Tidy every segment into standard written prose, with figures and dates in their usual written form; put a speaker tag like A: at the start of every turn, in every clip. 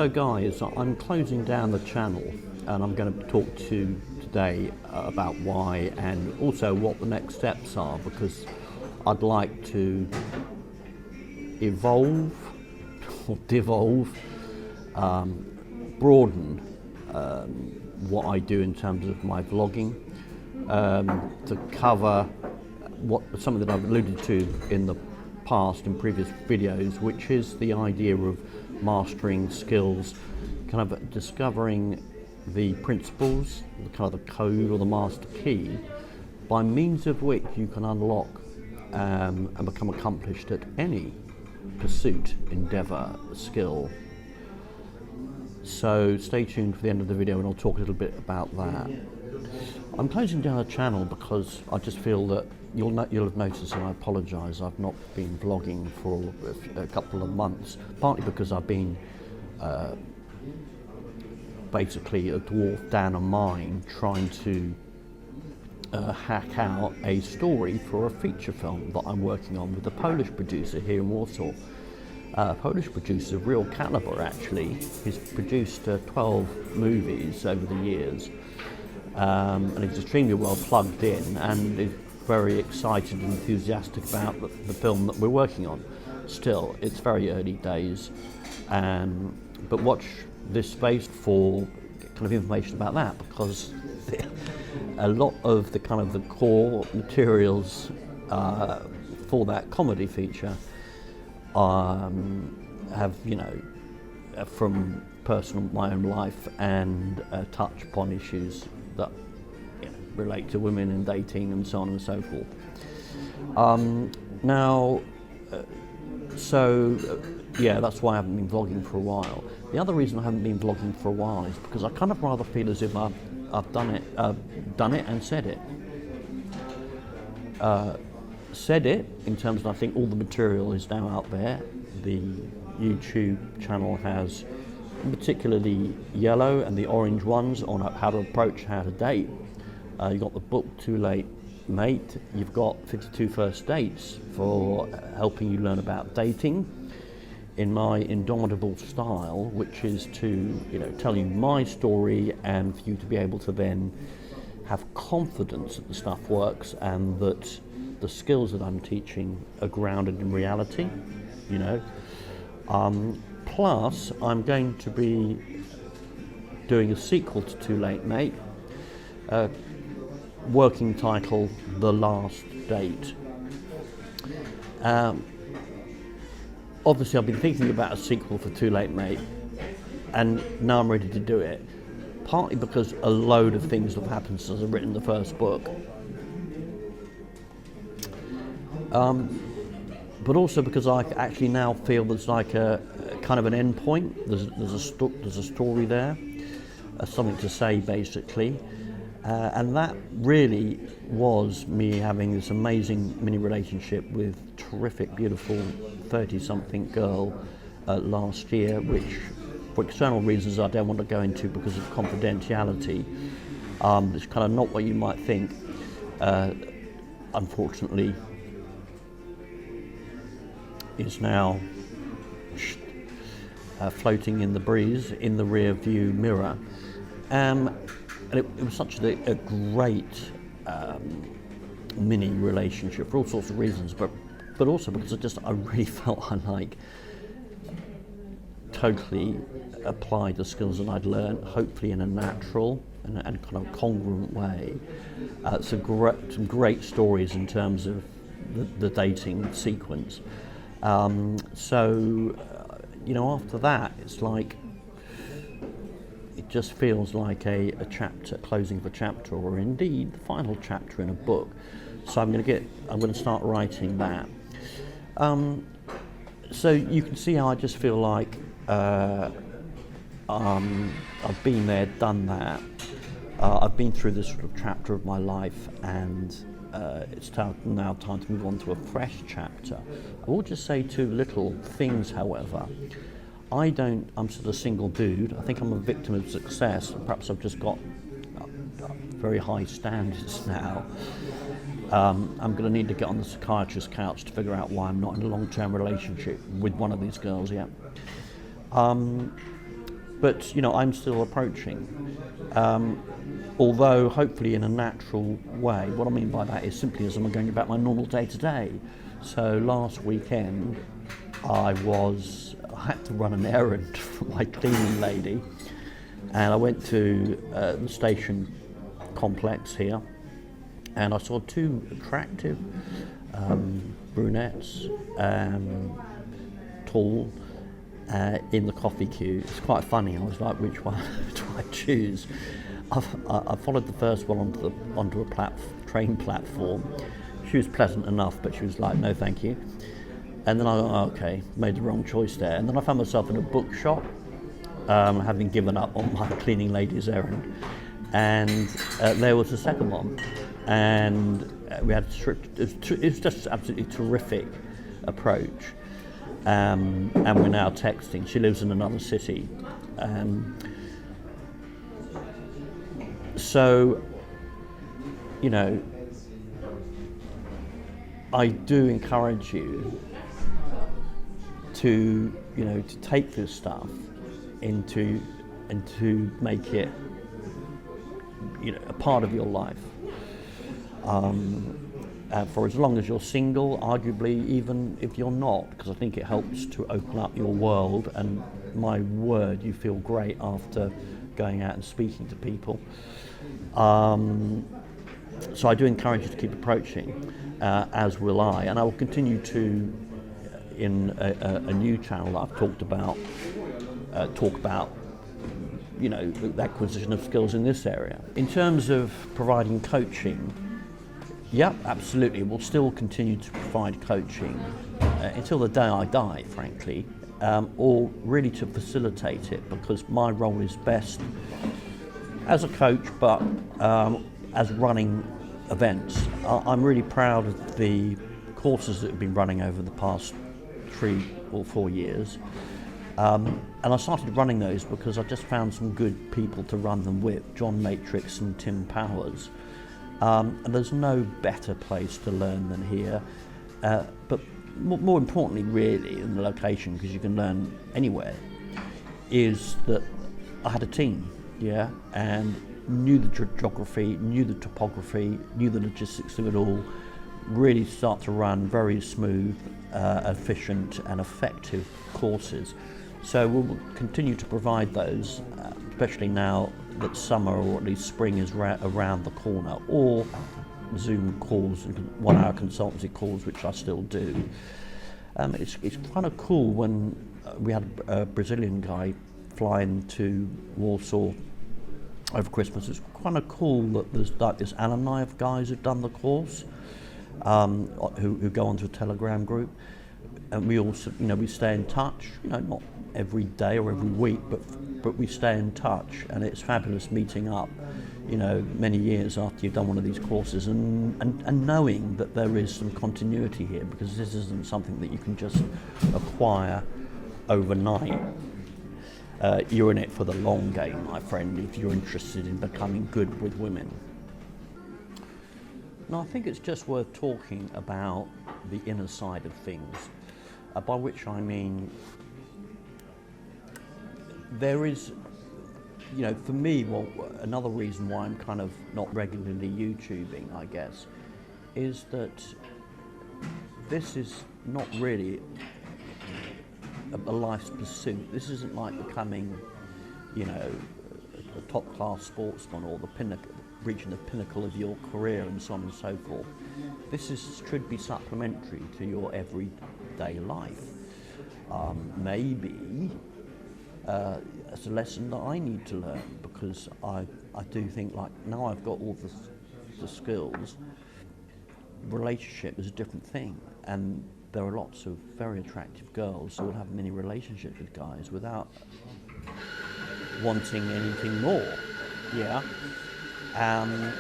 A: So guys, I'm closing down the channel and I'm going to talk to you today about why and also what the next steps are, because I'd like to evolve or devolve, broaden what I do in terms of my vlogging, to cover what something that I've alluded to in the past in previous videos, which is the idea of mastering skills, kind of discovering the principles, the kind of the code or the master key, by means of which you can unlock and become accomplished at any pursuit, endeavour, skill. So stay tuned for the end of the video and I'll talk a little bit about that. I'm closing down the channel because I just feel that you'll have noticed, and I apologise, I've not been vlogging for a couple of months, partly because I've been basically a dwarf down a mine trying to hack out a story for a feature film that I'm working on with a Polish producer here in Warsaw. Polish producer of real calibre actually. He's produced 12 movies over the years, and he's extremely well plugged in and is very excited and enthusiastic about the film that we're working on. Still, it's very early days, but watch this space for kind of information about that, because a lot of the kind of the core materials for that comedy feature have, from my own life, and touch upon issues that relate to women and dating and so on and so forth. That's why I haven't been vlogging for a while. The other reason I haven't been vlogging for a while is because I kind of rather feel as if I've done it and said it. Said it in terms of, I think all the material is now out there. The YouTube channel has particularly yellow and the orange ones on how to approach how to date. You've got the book Too Late Mate. You've got 52 First Dates for helping you learn about dating in my indomitable style, which is to tell you my story and for you to be able to then have confidence that the stuff works and that the skills that I'm teaching are grounded in reality. Plus, I'm going to be doing a sequel to Too Late Mate, working title The Last Date. Obviously I've been thinking about a sequel for Too Late Mate, and now I'm ready to do it, partly because a load of things have happened since I've written the first book, but also because I actually now feel there's like a kind of an end point. There's a story there, something to say basically. And that really was me having this amazing mini relationship with terrific, beautiful 30-something girl last year, which for external reasons I don't want to go into because of confidentiality. It's kind of not what you might think. Unfortunately, is now floating in the breeze in the rear view mirror. And it was such a great mini relationship for all sorts of reasons, but also because I really felt I totally applied the skills that I'd learned, hopefully in a natural and kind of congruent way. Some great stories in terms of the dating sequence. After that, it's like, it just feels like a chapter, closing of a chapter, or indeed the final chapter in a book. So I'm going to start writing that. So you can see how I just feel like I've been there, done that. I've been through this sort of chapter of my life, and it's now time to move on to a fresh chapter. I will just say two little things, however. I'm sort of single dude. I think I'm a victim of success. Perhaps I've just got very high standards now. I'm going to need to get on the psychiatrist's couch to figure out why I'm not in a long-term relationship with one of these girls yet. But I'm still approaching. Although hopefully in a natural way. What I mean by that is simply as I'm going about my normal day to day. So last weekend I had to run an errand for my cleaning lady, and I went to the station complex here, and I saw two attractive brunettes, tall, in the coffee queue. It's quite funny. I was like, which one do I choose? I followed the first one onto a train platform. She was pleasant enough, but she was like, no thank you. And then I thought, okay, made the wrong choice there. And then I found myself in a bookshop, having given up on my cleaning lady's errand. And there was the second one. And we had it was just absolutely terrific approach. And we're now texting. She lives in another city. So, I do encourage you to take this stuff and to make it, a part of your life. For as long as you're single, arguably even if you're not, because I think it helps to open up your world, and my word, you feel great after going out and speaking to people. So I do encourage you to keep approaching, as will I, and I will continue to, in a new channel that I've talked about, talk about the acquisition of skills in this area. In terms of providing coaching, yeah, absolutely. We'll still continue to provide coaching until the day I die, frankly, or really to facilitate it, because my role is best as a coach, but as running events. I'm really proud of the courses that have been running over the past 3 or 4 years. And I started running those because I just found some good people to run them with, John Matrix and Tim Powers. And there's no better place to learn than here. But more importantly, really, in the location, because you can learn anywhere, is that I had a team, and knew the geography, knew the topography, knew the logistics of it all, really start to run very smooth, efficient and effective courses. So we'll continue to provide those, especially now that summer, or at least spring, is around the corner, or Zoom calls and 1-hour consultancy calls, which I still do. It's kind of cool when we had a Brazilian guy flying to Warsaw over Christmas. It's kind of cool that there's like this alumni of guys who've done the course, who go onto a Telegram group, and we also, we stay in touch. Not every day or every week, but we stay in touch, and it's fabulous meeting up. Many years after you've done one of these courses, and knowing that there is some continuity here, because this isn't something that you can just acquire overnight. You're in it for the long game, my friend, if you're interested in becoming good with women. Now, I think it's just worth talking about the inner side of things, by which I mean there is, for me, another reason why I'm kind of not regularly YouTubing, I guess, is that this is not really a life's pursuit. This isn't like becoming, a top-class sportsman, or reaching the pinnacle of your career and so on and so forth. This should be supplementary to your everyday life. Maybe it's a lesson that I need to learn, because I do think, like, now I've got all the skills, relationship is a different thing, and there are lots of very attractive girls who will have many relationships with guys without wanting anything more. And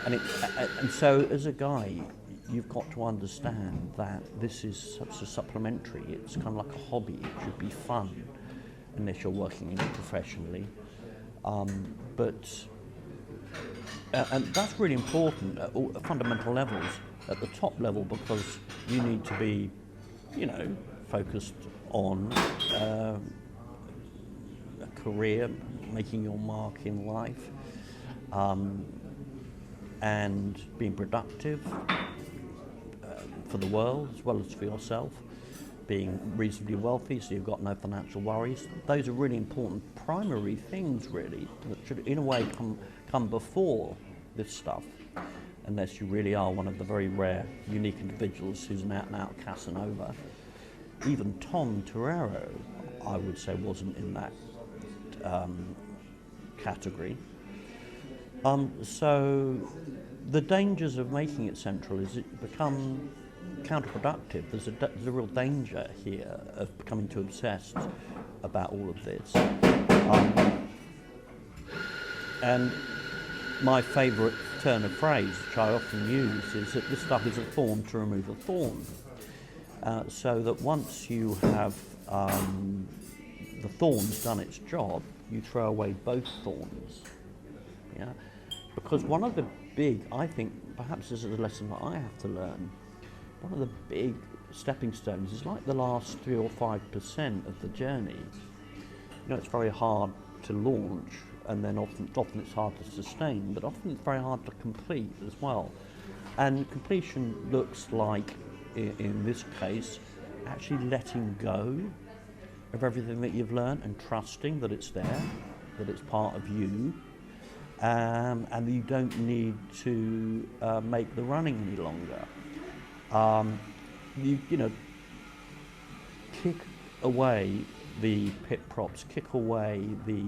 A: so as a guy, you've got to understand that this is such a supplementary. It's kind of like a hobby. It should be fun unless you're working in it professionally. And that's really important at all fundamental levels. At the top level, because you need to be, focused on career, making your mark in life, and being productive for the world as well as for yourself, being reasonably wealthy so you've got no financial worries. Those are really important primary things, really, that should in a way come before this stuff, unless you really are one of the very rare, unique individuals who's an out-and-out Casanova. Even Tom Torero, I would say, wasn't in that category. So the dangers of making it central is it become counterproductive. There's a real danger here of becoming too obsessed about all of this. And my favourite turn of phrase, which I often use, is that this stuff is a thorn to remove a thorn. So that once you have the thorns done its job, you throw away both thorns. Yeah? Because one of the big, I think, perhaps this is a lesson that I have to learn, one of the big stepping stones is like the last 3 or 5% of the journey. You know, it's very hard to launch, and then often it's hard to sustain, but often it's very hard to complete as well. And completion looks like, in this case, actually letting go of everything that you've learned and trusting that it's there, that it's part of you, and you don't need to make the running any longer. You know, kick away the pit props, kick away the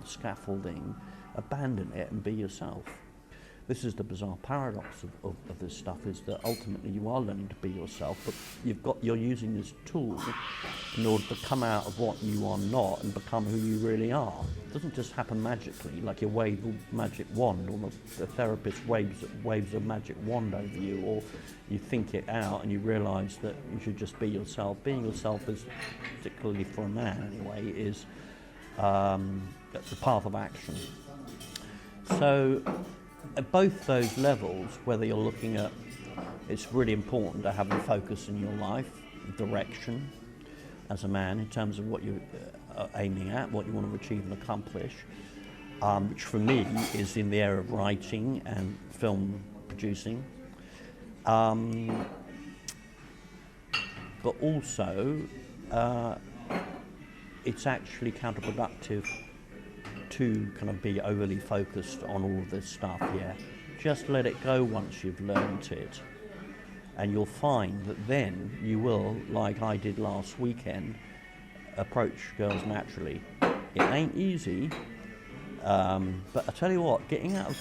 A: scaffolding, abandon it and be yourself. This is the bizarre paradox of this stuff, is that ultimately you are learning to be yourself, but you're using this tool in order to come out of what you are not and become who you really are. It doesn't just happen magically, like you wave a magic wand, or the therapist waves a magic wand over you, or you think it out and you realise that you should just be yourself. Being yourself is, particularly for a man anyway, is the path of action. So at both those levels, whether you're looking at, it's really important to have a focus in your life, direction as a man in terms of what you're aiming at, what you want to achieve and accomplish, which for me is in the area of writing and film producing. But also, it's actually counterproductive to kind of be overly focused on all of this stuff, yeah. Just let it go once you've learned it. And you'll find that then you will, like I did last weekend, approach girls naturally. It ain't easy, but I tell you what, getting out of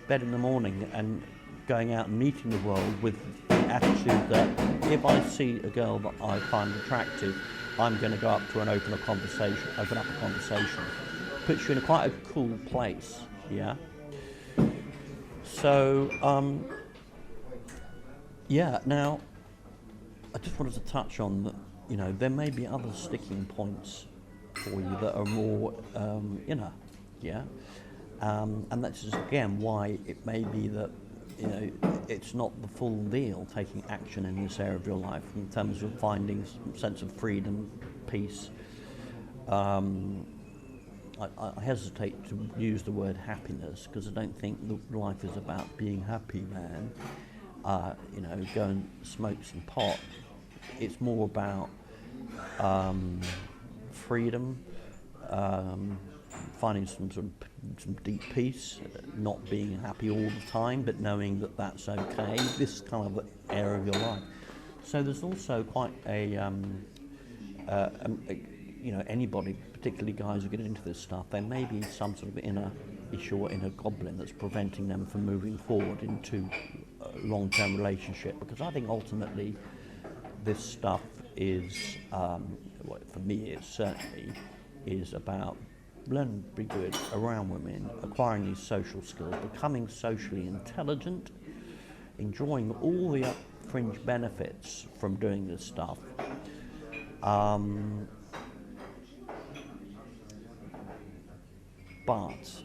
A: bed in the morning and going out and meeting the world with the attitude that if I see a girl that I find attractive, I'm going to go up to her and open up a conversation. Puts you in quite a cool place, yeah? So, yeah, now, I just wanted to touch on that, you know, there may be other sticking points for you that are more inner, yeah? And that's just, again, why it may be that, you know, it's not the full deal taking action in this area of your life in terms of finding some sense of freedom, peace. I hesitate to use the word happiness because I don't think life is about being happy, man. You know, go and smoke some pot. It's more about freedom, finding some deep peace, not being happy all the time, but knowing that that's okay. This kind of area of your life. So there's also quite you know, anybody, particularly guys who get into this stuff, there may be some sort of inner issue or inner goblin that's preventing them from moving forward into a long-term relationship. Because I think ultimately this stuff is, well, for me it certainly is about learning to be good around women, acquiring these social skills, becoming socially intelligent, enjoying all the fringe benefits from doing this stuff. But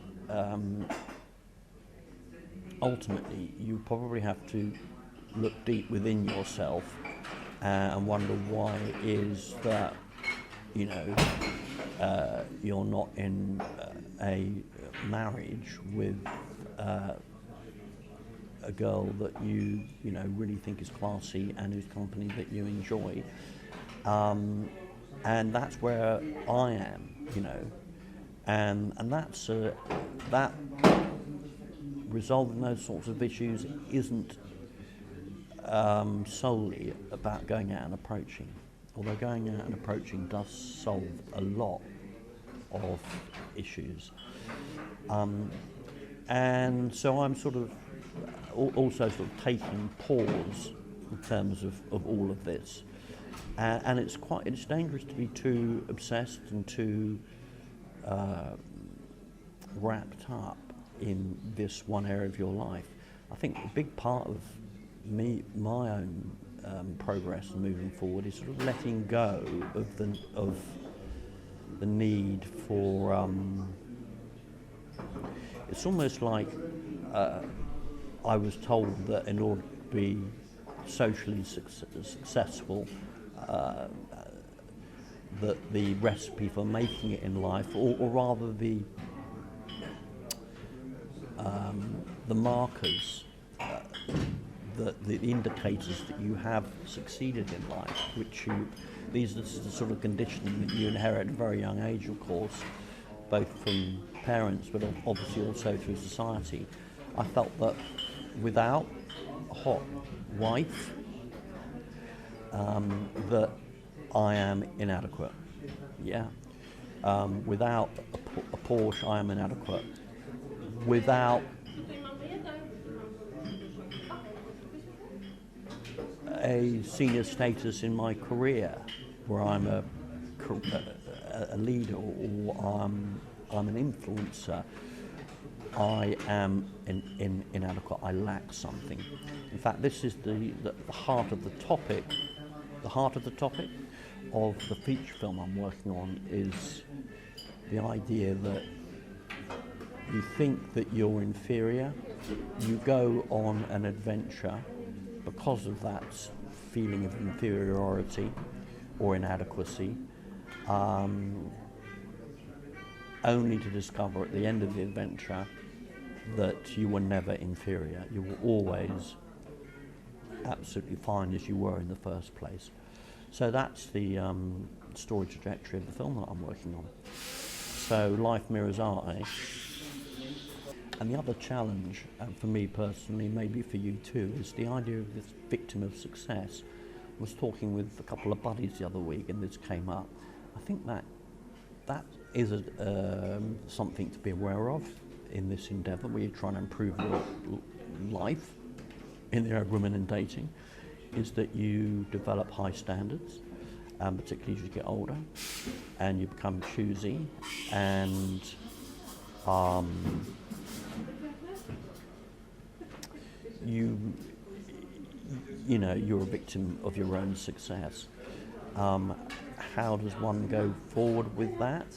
A: ultimately, you probably have to look deep within yourself and wonder why it is that, you know, you're not in a marriage with a girl that you really think is classy and whose company that you enjoy, and that's where I am, and that's that resolving those sorts of issues isn't solely about going out and approaching, although going out and approaching does solve a lot of issues. And so I'm sort of also sort of taking pause in terms of all of this. And it's dangerous to be too obsessed and too wrapped up in this one area of your life. I think a big part of my own progress and moving forward is sort of letting go of the need for. It's almost like I was told that in order to be socially successful, that the recipe for making it in life, or rather the markers, the indicators that you have succeeded in life, these are the sort of conditioning that you inherit at a very young age, of course, both from parents but obviously also through society. I felt that without a hot wife, that I am inadequate. Yeah. Without a Porsche, I am inadequate. Without a senior status in my career, where I'm a leader or I'm an influencer, I am inadequate. I lack something. In fact, this is the heart of the topic. The heart of the topic of the feature film I'm working on is the idea that you think that you're inferior. You go on an adventure because of that feeling of inferiority or inadequacy, only to discover at the end of the adventure that you were never inferior. You were always absolutely fine as you were in the first place. So that's the story trajectory of the film that I'm working on. So life mirrors art, eh? And the other challenge, for me personally, maybe for you too, is the idea of this victim of success. I was talking with a couple of buddies the other week and this came up. I think that is something to be aware of in this endeavour where you're trying to improve your life in the area of women and dating, is that you develop high standards, particularly as you get older, and you become choosy, and you're a victim of your own success. How does one go forward with that?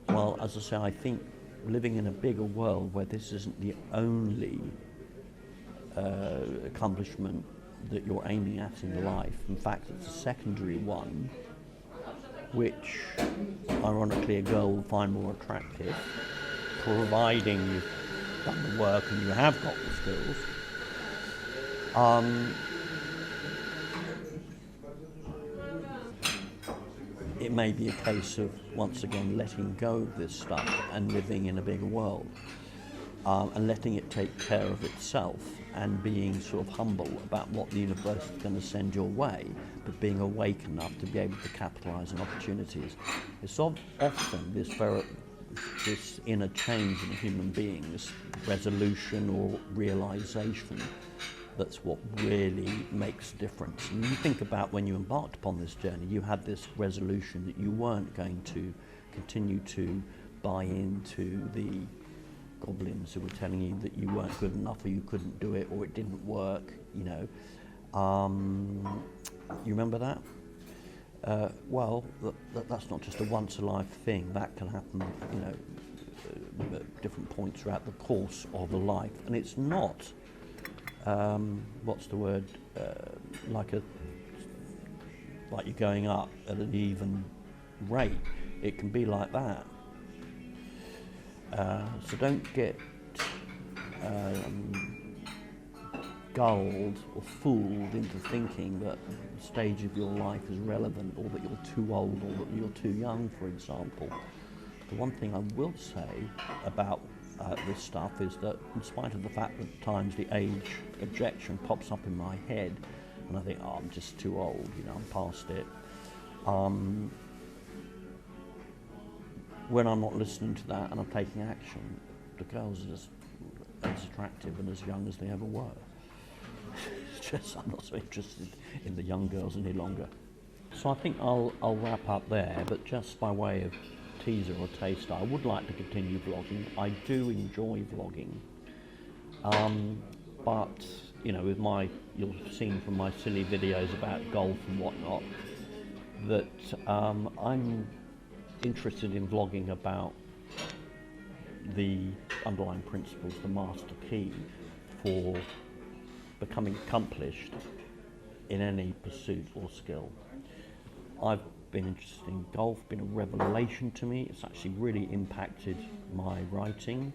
A: Well, as I say, I think living in a bigger world where this isn't the only accomplishment that you're aiming at in life. In fact, it's a secondary one, which, ironically, a girl will find more attractive, providing you've done the work and you have got the skills. It may be a case of, once again, letting go of this stuff and living in a bigger world, and letting it take care of itself, and being sort of humble about what the universe is going to send your way, but being awake enough to be able to capitalise on opportunities. It's often this inner change in a human being, this resolution or realisation, that's what really makes a difference. And you think about when you embarked upon this journey, you had this resolution that you weren't going to continue to buy into the goblins who were telling you that you weren't good enough, or you couldn't do it, or it didn't work, You remember that? Well, that's not just a once-a-life thing. That can happen, at different points throughout the course of a life. And it's not, like you're going up at an even rate, it can be like that. So don't get gulled or fooled into thinking that the stage of your life is relevant, or that you're too old, or that you're too young, for example. The one thing I will say about this stuff is that, in spite of the fact that at times the age objection pops up in my head, and I think, oh, I'm just too old, I'm past it. When I'm not listening to that and I'm taking action, the girls are just as attractive and as young as they ever were. It's just, I'm not so interested in the young girls any longer. So I think I'll wrap up there, but just by way of teaser or taster, I would like to continue vlogging. I do enjoy vlogging, but with you'll have seen from my silly videos about golf and whatnot, that I'm interested in vlogging about the underlying principles, the master key for becoming accomplished in any pursuit or skill. I've been interested in golf, been a revelation to me. It's actually really impacted my writing.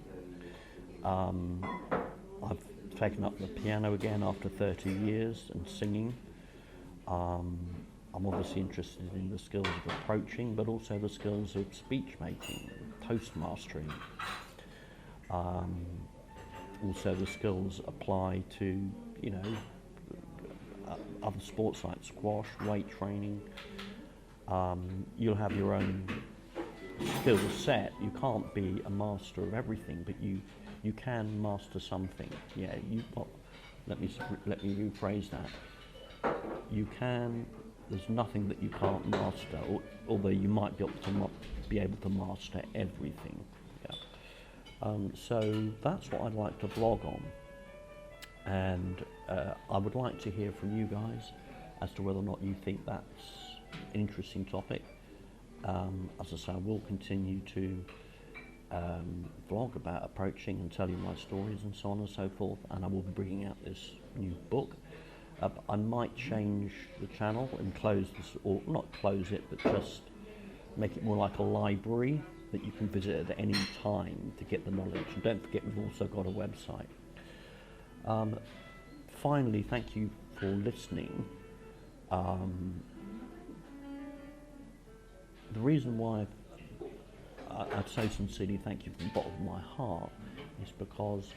A: I've taken up the piano again after 30 years and singing. I'm obviously interested in the skills of approaching, but also the skills of speech making, toast mastering. Also the skills apply to, other sports like squash, weight training. You'll have your own skill set. You can't be a master of everything, but you can master something. Yeah, let me rephrase that. You can. There's nothing that you can't master, although you might be able to master everything. Yeah. So that's what I'd like to vlog on, and I would like to hear from you guys as to whether or not you think that's an interesting topic. As I say, I will continue to vlog about approaching and tell you my stories and so on and so forth, and I will be bringing out this new book. I might change the channel and close this, or not close it, but just make it more like a library that you can visit at any time to get the knowledge. And don't forget, we've also got a website. Finally, thank you for listening. The reason why I'd so sincerely thank you from the bottom of my heart is because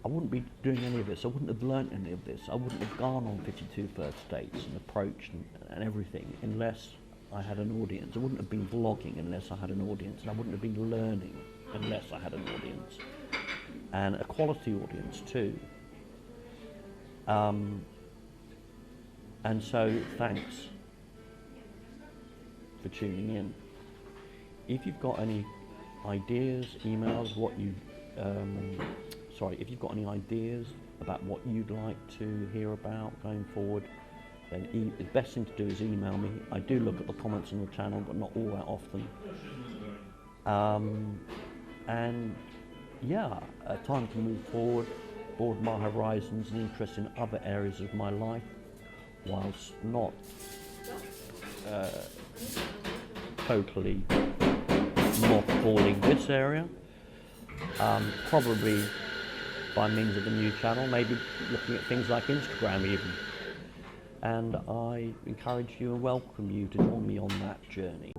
A: I wouldn't be doing any of this. I wouldn't have learnt any of this. I wouldn't have gone on 52 first dates and approached and everything unless I had an audience. I wouldn't have been vlogging unless I had an audience, and I wouldn't have been learning unless I had an audience, and a quality audience too. And so thanks for tuning in. If you've got any ideas, emails, if you've got any ideas about what you'd like to hear about going forward, then the best thing to do is email me. I do look at the comments on the channel, but not all that often. And yeah, time to move forward, broaden my horizons and interest in other areas of my life, whilst not totally mothballing this area. Probably by means of a new channel, maybe looking at things like Instagram even. And I encourage you and welcome you to join me on that journey.